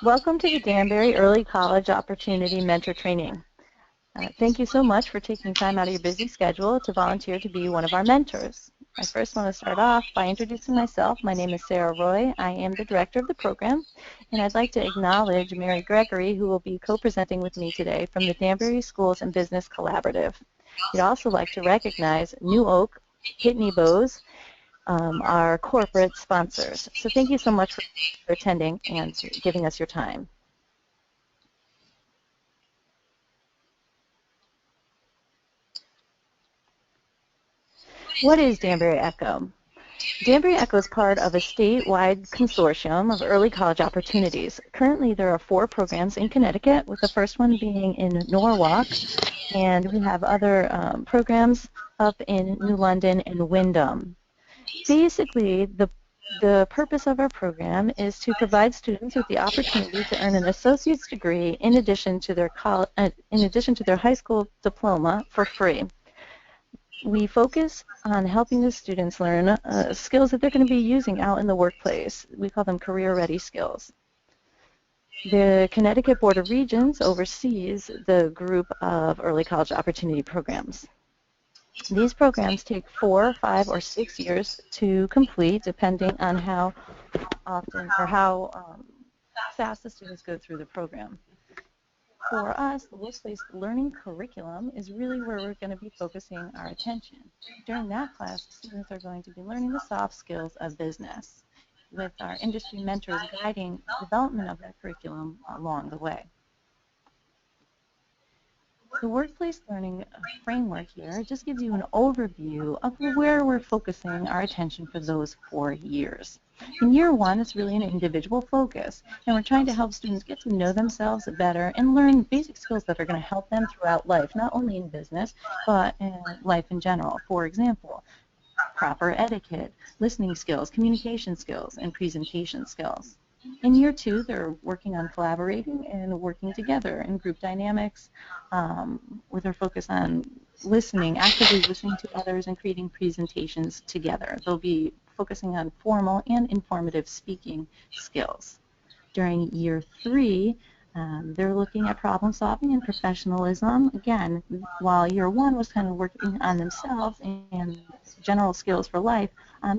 Welcome to the Danbury Early College Opportunity Mentor Training. Thank you so much for taking time out of your busy schedule to volunteer to be one of our mentors. I first want to start off by introducing myself. My name is Sarah Roy. I am the director of the program, and I'd like to acknowledge Mary Gregory, who will be co-presenting with me today from the Danbury Schools and Business Collaborative. We'd also like to recognize New Oak, Pitney Bowes, our corporate sponsors. So thank you so much for attending and giving us your time. What is Danbury ECO? Danbury ECO is part of a statewide consortium of early college opportunities. Currently, there are 4 programs in Connecticut, with the first one being in Norwalk, and we have other programs up in New London and Wyndham. Basically, the purpose of our program is to provide students with the opportunity to earn an associate's degree in addition to their high school diploma for free. We focus on helping the students learn skills that they're going to be using out in the workplace. We call them career-ready skills. The Connecticut Board of Regents oversees the group of early college opportunity programs. These programs take 4, 5, or 6 years to complete, depending on how often or how fast the students go through the program. For us, the workplace learning curriculum is really where we're going to be focusing our attention. During that class, students are going to be learning the soft skills of business, with our industry mentors guiding development of that curriculum along the way. The workplace learning framework here just gives you an overview of where we're focusing our attention for those 4 years. In year 1, it's really an individual focus, and we're trying to help students get to know themselves better and learn basic skills that are going to help them throughout life, not only in business, but in life in general. For example, proper etiquette, listening skills, communication skills, and presentation skills. In year 2, they're working on collaborating and working together in group dynamics, with their focus on actively listening to others and creating presentations together. They'll be focusing on formal and informative speaking skills. During year 3, they're looking at problem solving and professionalism. Again, while year 1 was kind of working on themselves and general skills for life,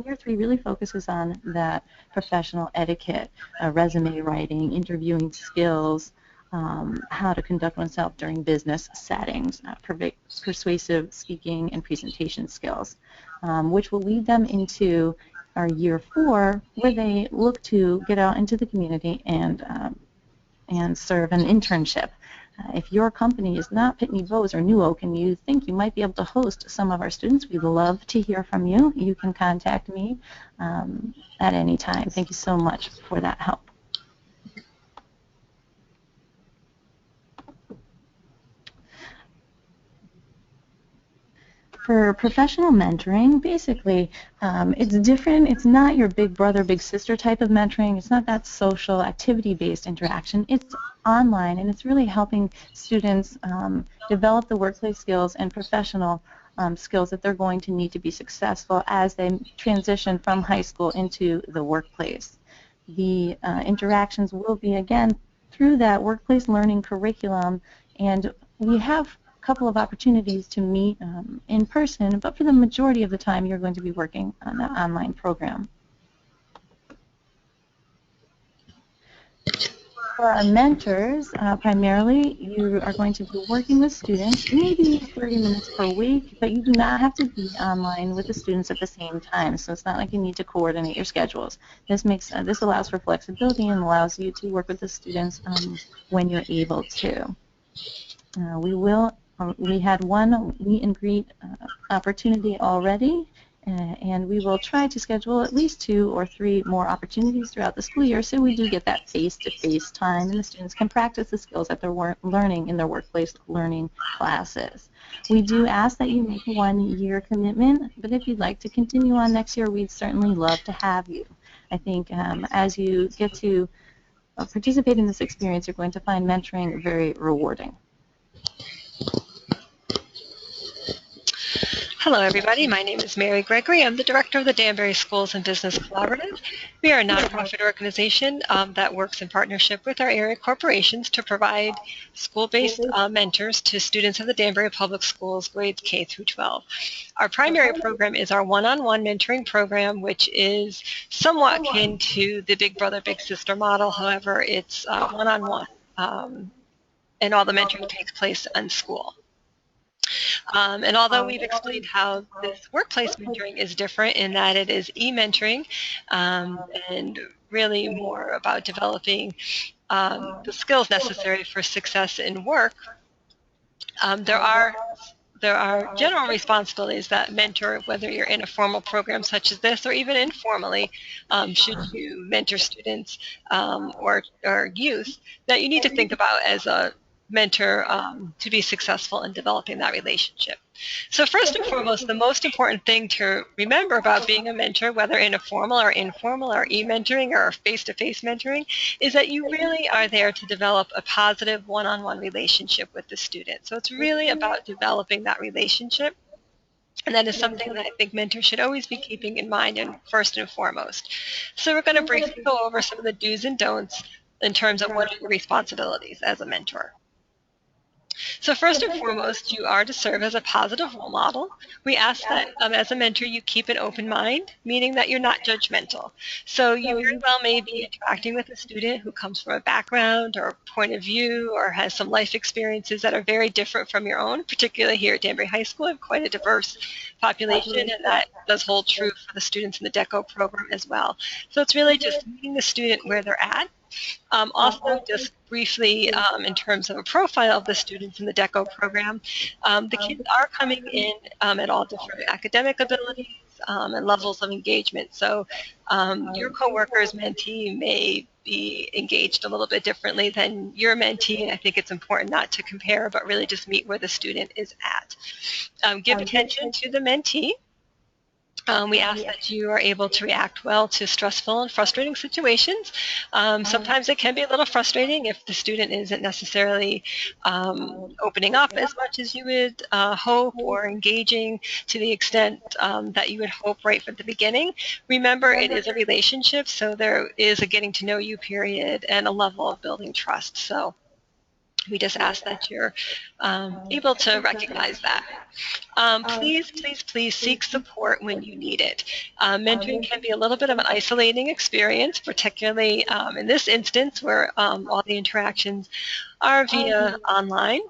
year 3 really focuses on that professional etiquette, resume writing, interviewing skills, how to conduct oneself during business settings, persuasive speaking and presentation skills, which will lead them into our year 4, where they look to get out into the community and serve an internship. If your company is not Pitney Bowes or New Oak and you think you might be able to host some of our students, we'd love to hear from you. You can contact me at any time. Thank you so much for that help. For professional mentoring, basically, it's different. It's not your big brother, big sister type of mentoring. It's not that social, activity-based interaction. It's online, and it's really helping students develop the workplace skills and professional skills that they're going to need to be successful as they transition from high school into the workplace. The interactions will be, again, through that workplace learning curriculum, and we have couple of opportunities to meet in person, but for the majority of the time you're going to be working on that online program. For our mentors, primarily you are going to be working with students maybe 30 minutes per week, but you do not have to be online with the students at the same time, so it's not like you need to coordinate your schedules. This allows for flexibility and allows you to work with the students when you're able to. We had one meet and greet opportunity already, and we will try to schedule at least 2 or 3 more opportunities throughout the school year, so we do get that face-to-face time and the students can practice the skills that they're learning in their workplace learning classes. We do ask that you make a 1-year commitment, but if you'd like to continue on next year, we'd certainly love to have you. I think as you get to participate in this experience, you're going to find mentoring very rewarding. Hello, everybody. My name is Mary Gregory. I'm the director of the Danbury Schools and Business Collaborative. We are a nonprofit organization that works in partnership with our area corporations to provide school-based mentors to students of the Danbury Public Schools, grades K through 12. Our primary program is our one-on-one mentoring program, which is somewhat akin to the Big Brother, Big Sister model. However, it's one-on-one, and all the mentoring takes place in school. And although we've explained how this workplace mentoring is different in that it is e-mentoring and really more about developing the skills necessary for success in work, there are general responsibilities that mentor, whether you're in a formal program such as this or even informally, should you mentor students or youth, that you need to think about as a mentor to be successful in developing that relationship. So first and foremost, the most important thing to remember about being a mentor, whether in a formal or informal or e-mentoring or face-to-face mentoring, is that you really are there to develop a positive one-on-one relationship with the student. So it's really about developing that relationship. And that is something that I think mentors should always be keeping in mind and first and foremost. So we're going to briefly go over some of the do's and don'ts in terms of what are your responsibilities as a mentor. So first and foremost, you are to serve as a positive role model. We ask that as a mentor, you keep an open mind, meaning that you're not judgmental. So you very well may be interacting with a student who comes from a background or point of view or has some life experiences that are very different from your own, particularly here at Danbury High School. We have quite a diverse population, and that does hold true for the students in the DECO program as well. So it's really just meeting the student where they're at. Also, just briefly, in terms of a profile of the students in the DECO program, the kids are coming in at all different academic abilities and levels of engagement. So your coworker's mentee may be engaged a little bit differently than your mentee, and I think it's important not to compare, but really just meet where the student is at. Give attention to the mentee. We ask that you are able to react well to stressful and frustrating situations. Sometimes it can be a little frustrating if the student isn't necessarily opening up as much as you would hope or engaging to the extent that you would hope right from the beginning. Remember, it is a relationship, so there is a getting to know you period and a level of building trust. So we just ask that you're able to recognize that. Please, please, please seek support when you need it. Mentoring can be a little bit of an isolating experience, particularly in this instance where all the interactions are via online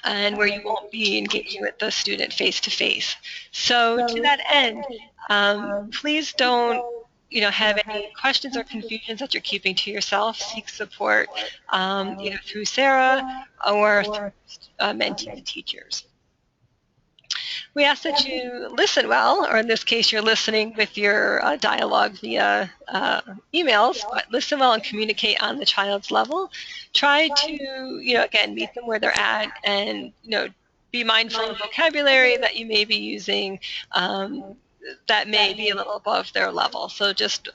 and where you won't be engaging with the student face-to-face. So to that end, please don't have any questions or confusions that you're keeping to yourself. Seek support either through Sarah or through mentee teachers. We ask that you listen well, or in this case, you're listening with your dialogue via emails, but listen well and communicate on the child's level. Try to, again, meet them where they're at and, be mindful of vocabulary that you may be using that may be a little above their level. So just,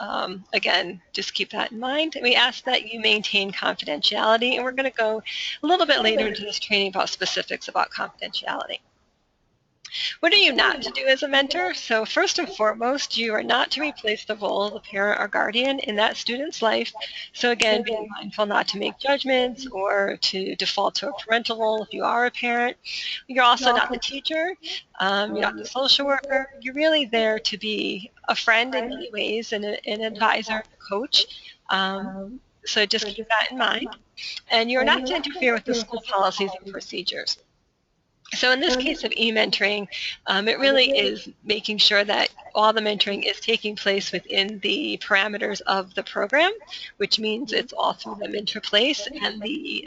again, just keep that in mind. And we ask that you maintain confidentiality, and we're going to go a little bit later into this training about specifics about confidentiality. What are you not to do as a mentor? So first and foremost, you are not to replace the role of the parent or guardian in that student's life. So again, being mindful not to make judgments or to default to a parental role if you are a parent. You're also not the teacher. You're not the social worker. You're really there to be a friend in many ways and an advisor, a coach. So just keep that in mind. And you're not to interfere with the school policies and procedures. So in this case of e-mentoring, it really is making sure that all the mentoring is taking place within the parameters of the program, which means it's all through the mentor place and the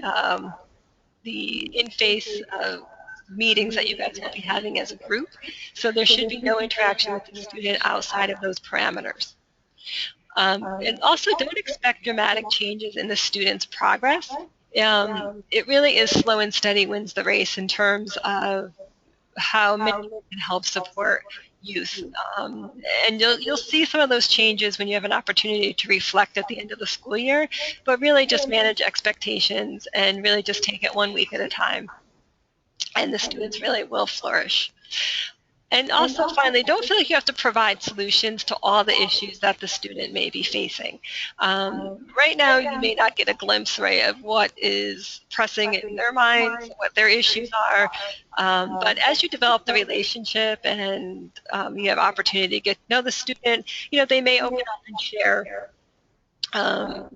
in-face meetings that you guys will be having as a group. So there should be no interaction with the student outside of those parameters. And also don't expect dramatic changes in the student's progress. It really is slow and steady wins the race in terms of how many can help support youth. And you'll see some of those changes when you have an opportunity to reflect at the end of the school year, but really just manage expectations and really just take it 1 week at a time. And the students really will flourish. And also, finally, don't feel like you have to provide solutions to all the issues that the student may be facing. Right now, you may not get a glimpse, right, of what is pressing in their minds, what their issues are. But as you develop the relationship and you have opportunity to get to know the student, they may open up and share um,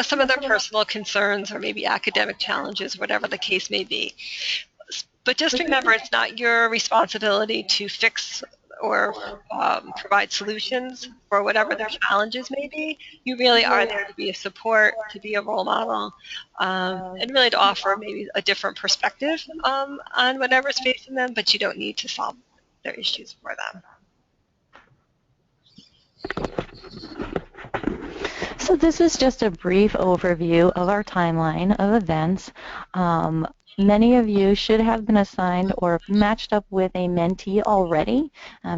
some of their personal concerns or maybe academic challenges, whatever the case may be. But just remember, it's not your responsibility to fix or provide solutions for whatever their challenges may be. You really are there to be a support, to be a role model, and really to offer maybe a different perspective on whatever's facing them, but you don't need to solve their issues for them. So this is just a brief overview of our timeline of events. Many of you should have been assigned or matched up with a mentee already.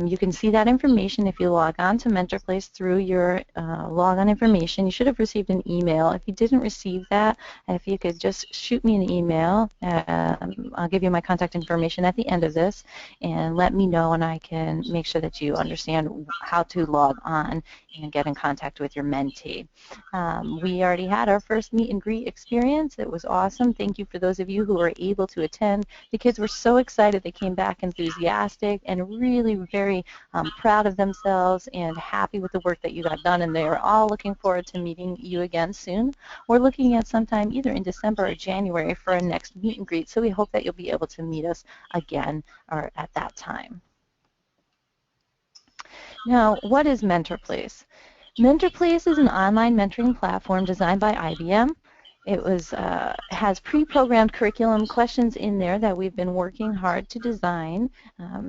You can see that information if you log on to MentorPlace through your logon information. You should have received an email. If you didn't receive that, if you could just shoot me an email, I'll give you my contact information at the end of this, and let me know, and I can make sure that you understand how to log on and get in contact with your mentee. We already had our first meet and greet experience. It was awesome. Thank you for those of you who were able to attend. The kids were so excited. They came back enthusiastic and really very proud of themselves and happy with the work that you got done, and they are all looking forward to meeting you again soon. We're looking at sometime either in December or January for our next meet and greet, so we hope that you'll be able to meet us again or at that time. Now, what is MentorPlace? MentorPlace is an online mentoring platform designed by IBM. It has pre-programmed curriculum questions in there that we've been working hard to design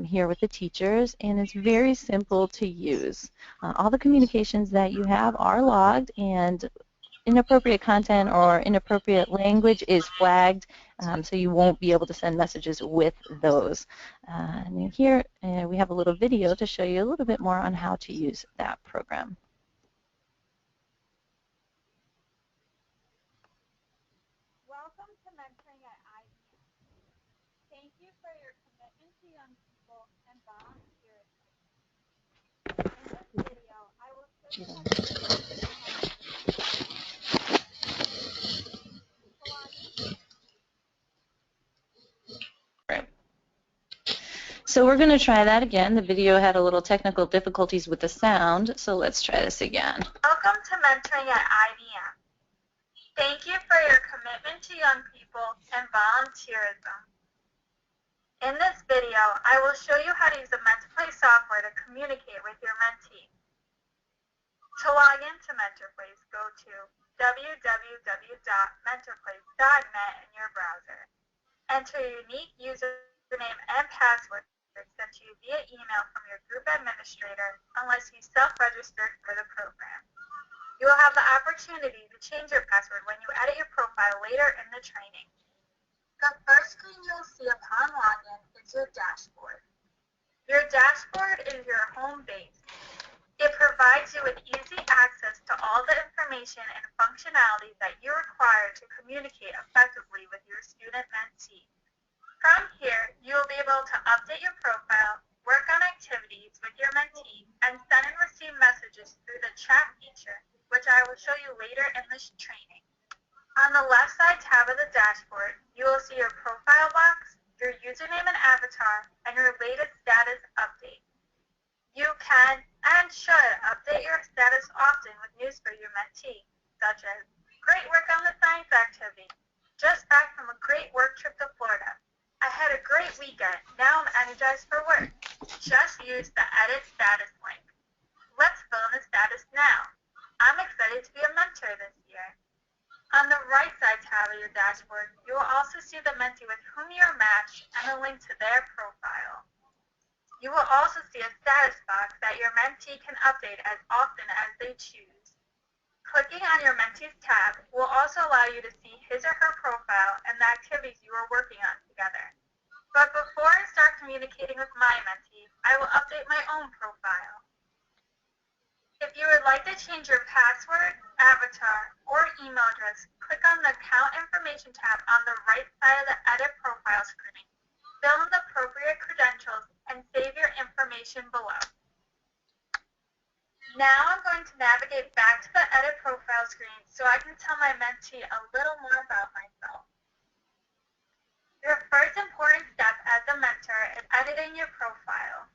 here with the teachers, and it's very simple to use. All the communications that you have are logged, and inappropriate content or inappropriate language is flagged, so you won't be able to send messages with those. And here we have a little video to show you a little bit more on how to use that program. Welcome to Mentoring at IBM. Thank you for your commitment to young people and volunteerism. In this video, I will show you how to use So we're going to try that again. The video had a little technical difficulties with the sound, so let's try this again. Welcome to Mentoring at IBM. Thank you for your commitment to young people and volunteerism. In this video, I will show you how to use the MentorPlace software to communicate with your mentee. To log into MentorPlace, go to www.mentorplace.net in your browser. Enter your unique username and password sent to you via email from your group administrator unless you self-registered for the program. You will have the opportunity to change your password when you edit your profile later in the training. The first screen you'll see upon login is your dashboard. Your dashboard is your home base. It provides you with easy access to all the information and functionality that you require to communicate effectively with your student mentee. From here, you will be able to update your profile, work on activities with your mentee, and send and receive messages through the chat feature, which I will show you later in this training. On the left side tab of the dashboard, you will see your profile box, your username and avatar, and your latest status update. You can and should update your status often with news for your mentee, such as, great work on the science activity, just back from a great work trip to Florida. I had a great weekend. Now I'm energized for work. Just use the Edit Status link. Let's fill in the status now. I'm excited to be a mentor this year. On the right side tab of your dashboard, you will also see the mentee with whom you are matched and a link to their profile. You will also see a status box that your mentee can update as often as they choose. Clicking on your mentee's tab will also allow you to see his or her profile and the activities you are working on together. But before I start communicating with my mentee, I will update my own profile. If you would like to change your password, avatar, or email address, click on the Account Information tab on the right side of the Edit Profile screen. fill in the appropriate credentials, and save your information below. Now I'm going to navigate back to the Edit Profile screen so I can tell my mentee a little more about myself. Your first important step as a mentor is editing your profile.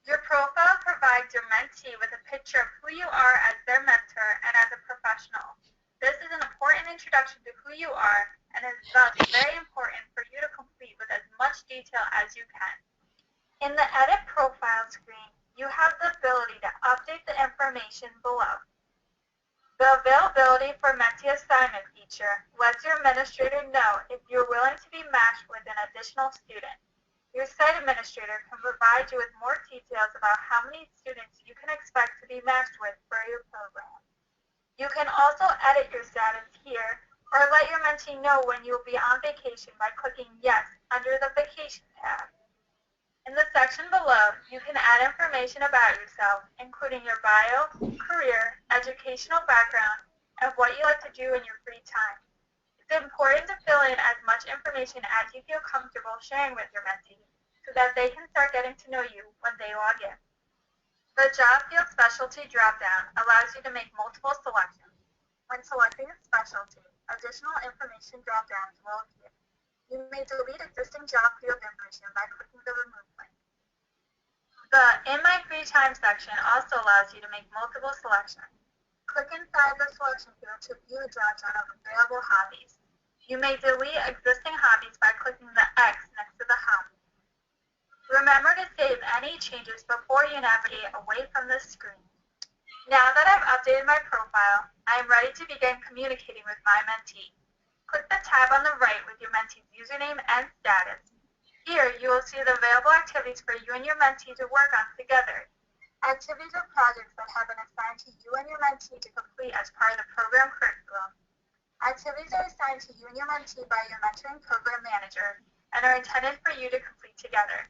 Your profile provides your mentee with a picture of who you are as their mentor and as a professional. This is an important introduction to who you are and is thus very important for you to complete with as much detail as you can. In the Edit Profile screen, you have the ability to update the information below. The Availability for Mentee Assignment feature lets your administrator know if you're willing to be matched with an additional student. Your site administrator can provide you with more details about how many students you can expect to be matched with for your program. You can also edit your status here or let your mentee know when you will be on vacation by clicking Yes under the Vacation tab. In the section below, you can add information about yourself, including your bio, career, educational background, and what you like to do in your free time. It's important to fill in as much information as you feel comfortable sharing with your mentee so that they can start getting to know you when they log in. The Job Field Specialty dropdown allows you to make multiple selections. When selecting a specialty, additional information dropdowns will appear. You may delete existing job field information by clicking the Remove link. The In My Free Time section also allows you to make multiple selections. Click inside the selection field to view a dropdown of available hobbies. You may delete existing hobbies by clicking the X next to the hobby. Remember to save any changes before you navigate away from this screen. Now that I've updated my profile, I am ready to begin communicating with my mentee. Click the tab on the right with your mentee's username and status. Here, you will see the available activities for you and your mentee to work on together. Activities or projects that have been assigned to you and your mentee to complete as part of the program curriculum. Activities are assigned to you and your mentee by your mentoring program manager and are intended for you to complete together.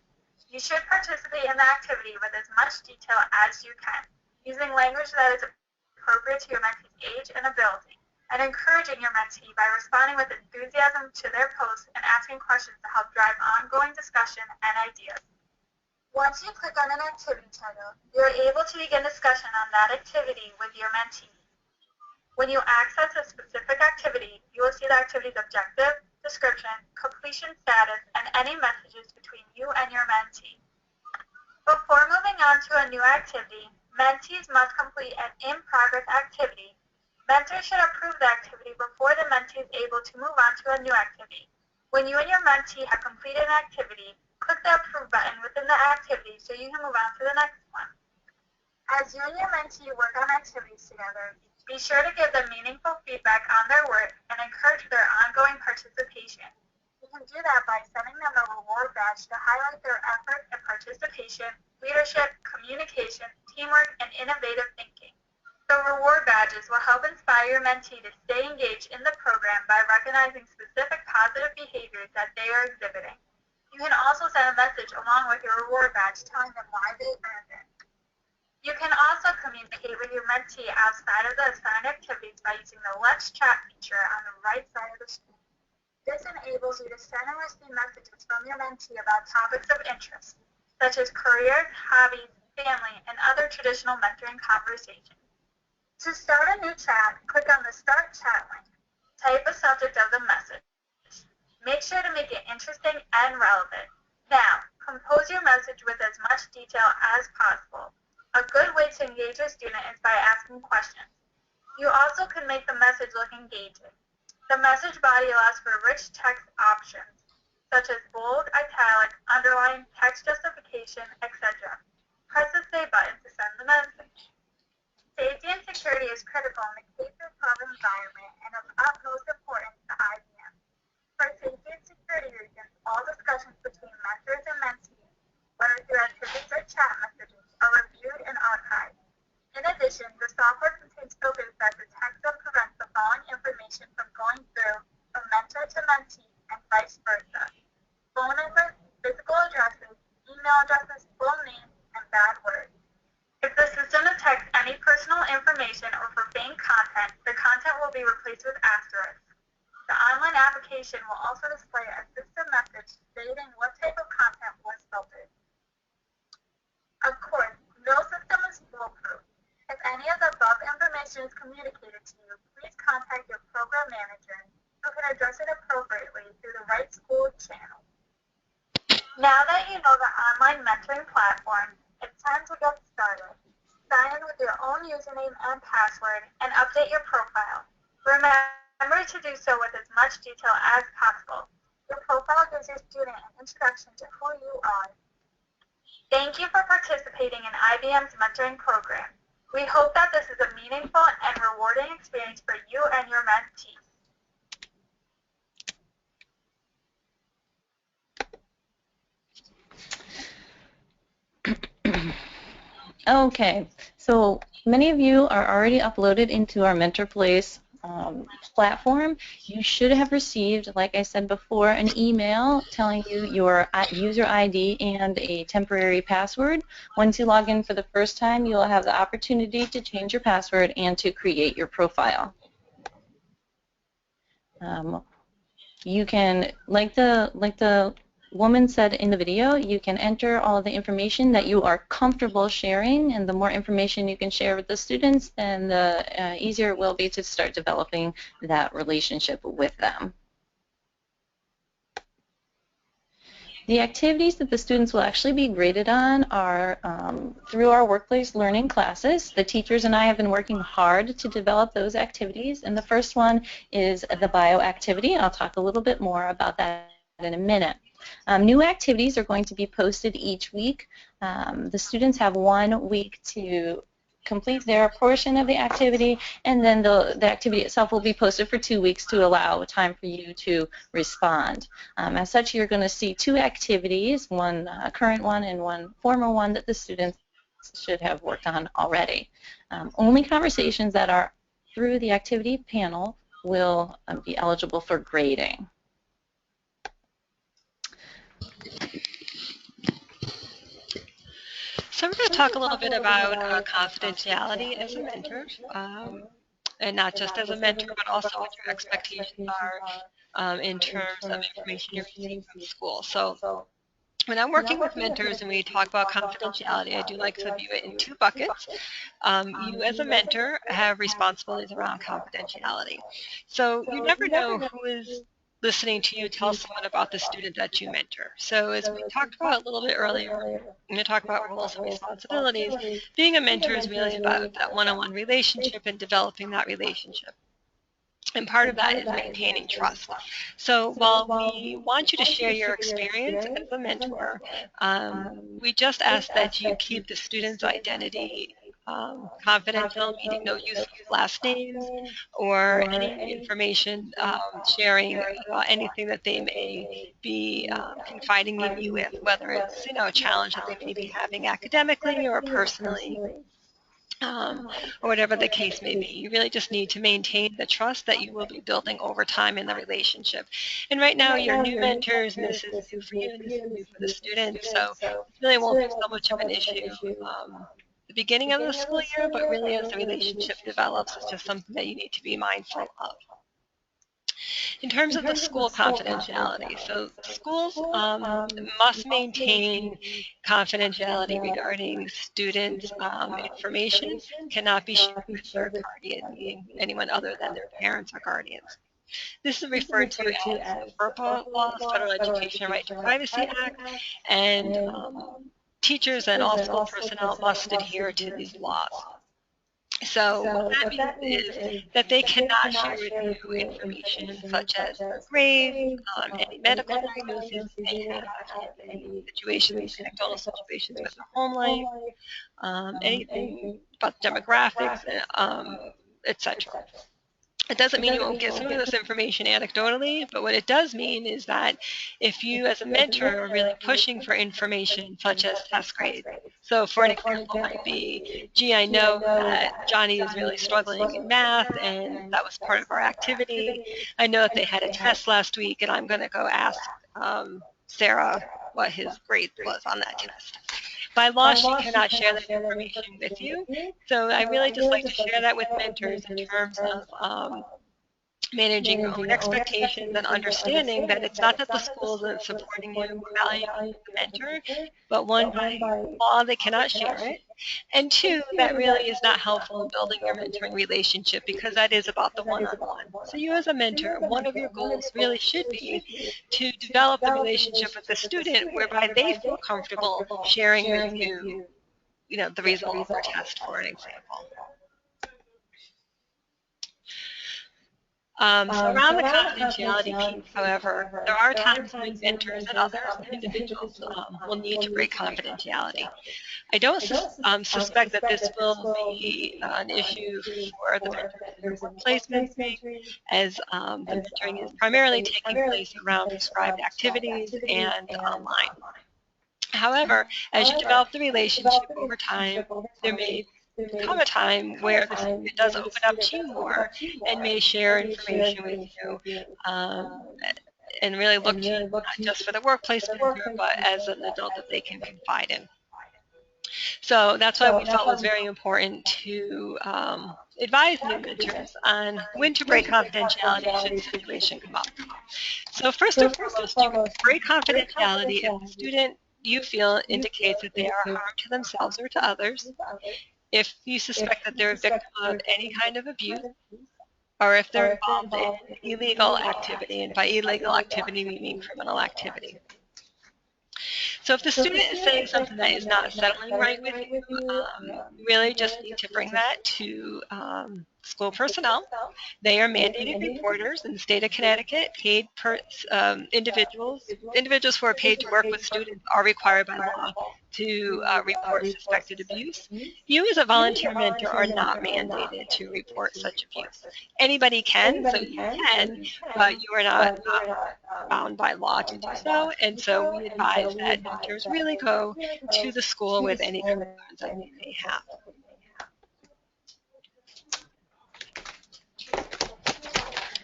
You should participate in the activity with as much detail as you can, using language that is appropriate to your mentee's age and ability, and encouraging your mentee by responding with enthusiasm to their posts and asking questions to help drive ongoing discussion and ideas. Once you click on an activity title, you're able to begin discussion on that activity with your mentee. When you access a specific activity, you will see the activity's objective, description, completion status, and any messages between you and your mentee. Before moving on to a new activity, mentees must complete an in-progress activity. Mentors should approve the activity before the mentee is able to move on to a new activity. When you and your mentee have completed an activity, click the Approve button within the activity so you can move on to the next one. As you and your mentee work on activities together, be sure to give them meaningful feedback on their work and encourage their ongoing participation. You can do that by sending them a reward badge to highlight their effort and participation, leadership, communication, teamwork, and innovative thinking. The reward badges will help inspire your mentee to stay engaged in the program by recognizing specific positive behaviors that they are exhibiting. You can also send a message along with your reward badge telling them why they earned it. You can also communicate with your mentee outside of the assigned activities by using the Let's Chat feature on the right side of the screen. This enables you to send and receive messages from your mentee about topics of interest, such as career, hobbies, family, and other traditional mentoring conversations. To start a new chat, click on the Start Chat link. Type the subject of the message. Make sure to make it interesting and relevant. Now, compose your message with as much detail as possible. A good way to engage a student is by asking questions. You also can make the message look engaging. The message body allows for rich text options, such as bold, italic, underline, text justification, etc. Press the Save button to send the message. Safety and security is critical in the K-12 environment and of utmost importance to IBM. For safety and security reasons, all discussions between mentors and mentees, whether through activities or chat messages, are reviewed and archived. In addition, the software contains filters that detect and prevent the following information from going through from mentor to mentee and vice versa: phone numbers, physical addresses, email addresses, full names, and bad words. If the system detects any personal information or profane content, the content will be replaced with asterisks. The online application will also display a system message stating what type of content was filtered. Of course, no system is foolproof. If any of the above information is communicated to you, please contact your program manager who can address it appropriately through the right school channel. Now that you know the online mentoring platform, it's time to get started. Sign in with your own username and password and update your profile. Remember to do so with as much detail as possible. Your profile gives your student an introduction to who you are. Thank you for participating in IBM's mentoring program. We hope that this is a meaningful and rewarding experience for you and your mentees. Okay, so many of you are already uploaded into our Mentor Place platform. You should have received, like I said before, an email telling you your user ID and a temporary password. Once you log in for the first time, you'll have the opportunity to change your password and to create your profile. You can, like the woman said in the video, you can enter all the information that you are comfortable sharing, and the more information you can share with the students, then the easier it will be to start developing that relationship with them. The activities that the students will actually be graded on are through our workplace learning classes. The teachers and I have been working hard to develop those activities, and the first one is the bio activity. I'll talk a little bit more about that in a minute. New activities are going to be posted each week. The students have 1 week to complete their portion of the activity, and then the activity itself will be posted for 2 weeks to allow time for you to respond. As such, you're going to see 2 activities, one current one and one former one that the students should have worked on already. Only conversations that are through the activity panel will be eligible for grading. So we're going to talk a little bit about confidentiality as a mentor, and not just as a mentor, but also what your expectations are in terms of information you're receiving from the school. So when I'm working with mentors and we talk about confidentiality, I do like to view it in 2 buckets. You as a mentor have responsibilities around confidentiality. So you never know who is listening to you tell someone about the student that you mentor. So as we talked about a little bit earlier, when we talk about roles and responsibilities, being a mentor is really about that one-on-one relationship and developing that relationship. And part of that is maintaining trust. So while we want you to share your experience as a mentor, we just ask that you keep the student's identity confidential, meaning no use of last names or any information sharing anything that they may be confiding in you with, whether it's a challenge that they may be having academically or personally. Or whatever the case may be. You really just need to maintain the trust that you will be building over time in the relationship. And right now, you're new mentors, and this is new for you, and this is new for the students, so it really won't be so much of an issue the beginning of the school year, but really as the relationship develops, it's just something that you need to be mindful of. In terms of the school confidentiality, so schools must maintain confidentiality regarding students' information, cannot be shared with their guardian, meaning anyone other than their parents or guardians. This is referred to as the FERPA laws, Federal Education and Right to Privacy Act, and teachers and all school personnel must adhere to these laws. So what that means is that they cannot share with you information such as their grades, any medical diagnoses they have, any situations, anecdotal situations with their home life, anything about demographics, etc. It doesn't mean you won't get some of this information anecdotally, but what it does mean is that if you as a mentor are really pushing for information such as test grades, so for an example might be, gee, I know that Johnny is really struggling in math and that was part of our activity. I know that they had a test last week and I'm going to go ask Sarah what his grade was on that test. By law, she cannot share that information with you. So I really just like to share that with mentors in terms of managing your own expectations and understanding that it's not that the school isn't supporting you or valuing you as a mentor, but one, by law, they cannot share it. And two, that really is not helpful in building your mentoring relationship because that is about the one-on-one. So you as a mentor, one of your goals really should be to develop the relationship with the student whereby they feel comfortable sharing with you, the result of their test, for an example. So around the confidentiality piece, however, there are times when mentors and others and individuals will need to break confidentiality. I don't suspect that this will be an issue for the mentors in your workplace mentoring, as the mentoring is primarily taking place around prescribed activities and online. However, as you develop the relationship over time, there may come a time where the student does open up to you more and may share information with you and really look to you not just for the workplace mentor, but as an adult that they can confide in. So that's why we felt it was very important to advise new mentors on when to break confidentiality should a situation come up. So first and foremost, you can break confidentiality if the student you feel indicates that they are harm to themselves or to others, if you suspect that they're a victim of any kind of abuse, or if they're involved in illegal activity, and by illegal activity we mean criminal activity. So if the student is saying something that is not settling right with you, you really just need to bring that to school personnel. They are mandated reporters in the state of Connecticut. Paid individuals who are paid to work with students are required by law to report suspected abuse. You as a volunteer mentor are not mandated to report such abuse. Anybody can, so you can, but you are not bound by law to do so, and so we advise that mentors really go to the school with any concerns that they may have.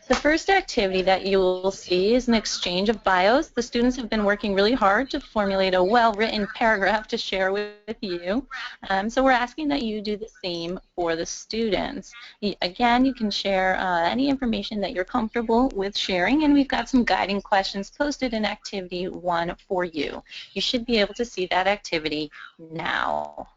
The first activity that you will see is an exchange of bios. The students have been working really hard to formulate a well-written paragraph to share with you. So we're asking that you do the same for the students. Again, you can share any information that you're comfortable with sharing, and we've got some guiding questions posted in Activity 1 for you. You should be able to see that activity now.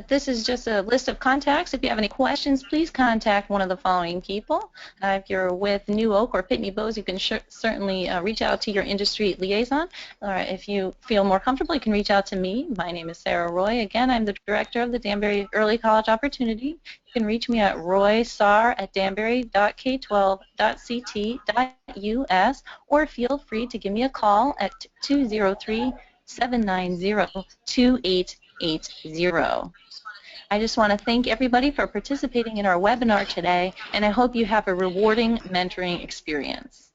This is just a list of contacts. If you have any questions, please contact one of the following people. If you're with New Oak or Pitney Bowes, you can certainly reach out to your industry liaison. If you feel more comfortable, you can reach out to me. My name is Sarah Roy. Again, I'm the director of the Danbury Early College Opportunity. You can reach me at roysar@danbury.k12.ct.us, or feel free to give me a call at 203-790-2880. I just want to thank everybody for participating in our webinar today, and I hope you have a rewarding mentoring experience.